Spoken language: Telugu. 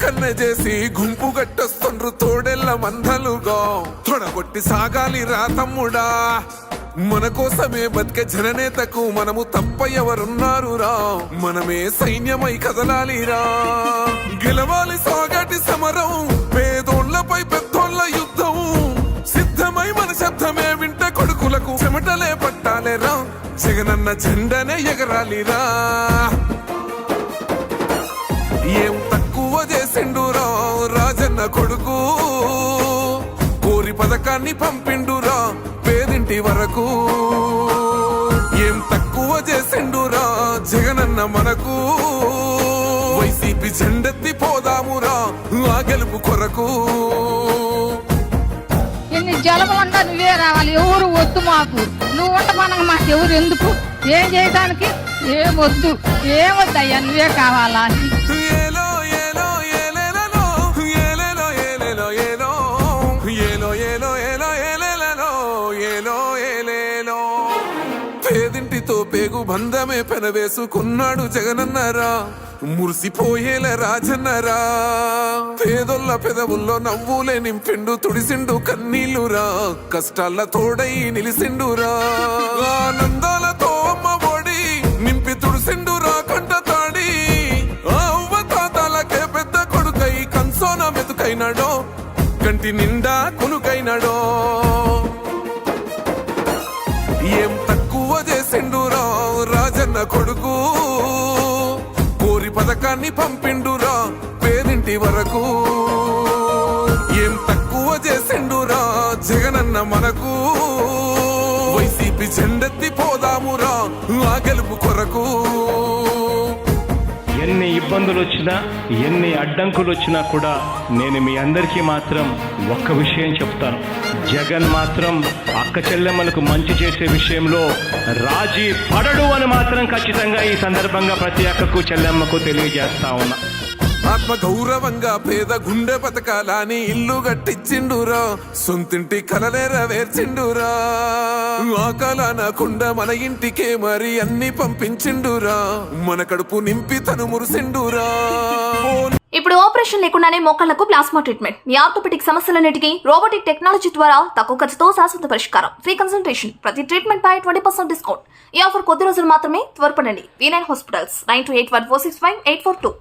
కన్నె చేసి గుంపు గట్టొస్తుండ్రు తోడెల్ల మందలుగా తొడగొట్టి సాగాలి రా తమ్ముడా మన కోసమే బతికే జననేతకు మనము తప్ప ఎవరున్నారు రా మనమే సైన్యమై కదలాలిరా గెలవాలి సాగటి సమరం పేదోళ్లపై పెద్దోళ్ల యుద్ధం సిద్ధమై మన శబ్దమే వింట కొడుకులకు చెమటలే పట్టాలేరా జగనన్న జెండనే ఎగరాలిరా ఏం తక్కువ చేసిండురా రాజన్న కొడుకు కోరి పథకాన్ని పంపిండురా పేదింటి వరకు ఏం తక్కువ చేసిండురా జగనన్న మనకు వైసీపీ జెండెత్తి పోదామురా ఆ గెలుపు కొరకు ఎన్ని జలములంతా నువ్వే రావాలి ఎవరు వద్దు మాకు నువ్వు ఉండమనగా మాకు ఎవరు ఎందుకు ఏం చేయడానికి ఏమొద్దు ఏమొద్దయ్యా నువ్వే కావాలా పేదింటితో పేగు బంధమే పెనవేసుకున్నాడు జగనన్నరా మురిసిపోయేల రాజన్నరా పేదొల్ల పెదవుల్లో నవ్వులే నింపిండు తుడిసిండు కన్నీళ్లురా కష్టాల తోడై నిలిసిండురా ఆనందాలతో అమ్మ ఒడి నింపి తుడిసిండురా కంట తాడి అవ్వ తాతాలకే పెద్ద కొడుకై కంసోన మెతుకైనాడో కంటి నిండా కునుకైనాడో ఏం తక్కువ చేసిండురా రాజన్న కొడుకు కోరి పథకాన్ని పంపిండురా పేదింటి వరకు ఏం తక్కువ చేసిండురా జగనన్న మనకు వైసీపీ జెండెత్తి పోదామురా ఆ గెలుపు కొరకు ఎన్ని ఇబ్బందులు వచ్చినా ఎన్ని అడ్డంకులు వచ్చినా కూడా నేను మీ అందరికీ మాత్రం ఒక్క విషయం చెప్తాను జగన్ మాత్రం అక్క చెల్లెమ్మలకు మంచి చేసే విషయంలో రాజీ పడడు అని మాత్రం ఖచ్చితంగా ఈ సందర్భంగా ప్రతి అక్కకు చెల్లెమ్మకు తెలియజేస్తా ఉన్నా ఆత్మ గౌరవంగా పేద గుండె బతకాలని ఇల్లు గట్టించిండురా సొంతింటి కలనేరవేర్చిండురా ఆ కలనకుండా మన ఇంటికే మరి అన్ని పంపించిండురా మన కడుపు నింపి తను మురిసిండురా ఇప్పుడు ఆపరేషన్ లేకుండానే మోకాళ్లకు ప్లాస్మా ట్రీట్మెంట్ మీ ఆర్థోపెడిక్ సమస్యలన్నిటికీ రోబోటిక్ టెక్నాలజీ ద్వారా తక్కువ ఖర్చుతో శాశ్వత పరిష్కారం ఫ్రీ కన్సల్టేషన్ ప్రతి ట్రీట్మెంట్ పై 20% డిస్కౌంట్ ఈ ఆఫర్ కొద్ది రోజులు మాత్రమే త్వరపడండి V9 హాస్పిటల్స్ 9281465842